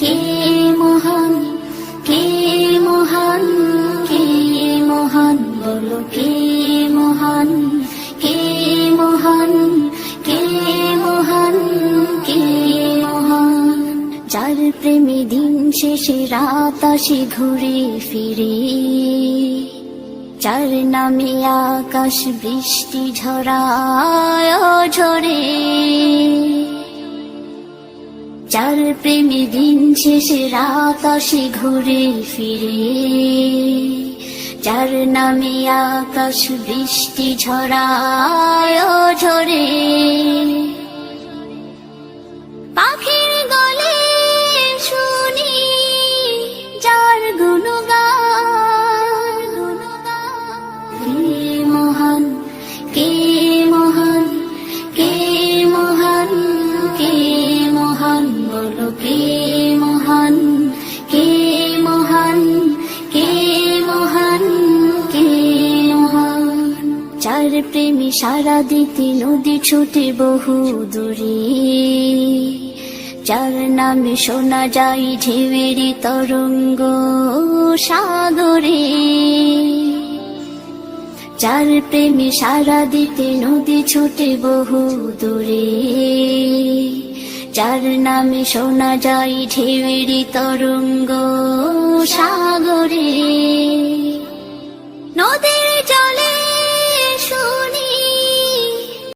কে মহান, কে মহান, কে মহান, বলো কে মহান, কে মহান, কে মহান, কে মহান। যার প্রেমে দিন শেষে রাত আসে ঘুরে ফিরে, যার নামে আকাশ বৃষ্টি ঝরায় ঝরে, যার প্রেমে দিন শেষে রাত আসে ঘুরে ফিরে, যার নামে আকাশ বৃষ্টি ঝরায় ঝরে। পাখির গলে শুনি যার গুণগান, কে মহান, কে মহান, কে মহান, কে মহান, বলো কে মহান, কে মহান, কে মহান, কে মহান। যার প্রেমে সারা দিতে নদী ছুটে বহু দূরে, যার নামে শোনা যায় ঢেউয়ের তরঙ্গ সাগরে, যার প্রেমে সারা দিতে নদী ছুটে বহু দূরে, যার নামে শোনা যায় ঢেউয়ের তরঙ্গ সাগরে। নদী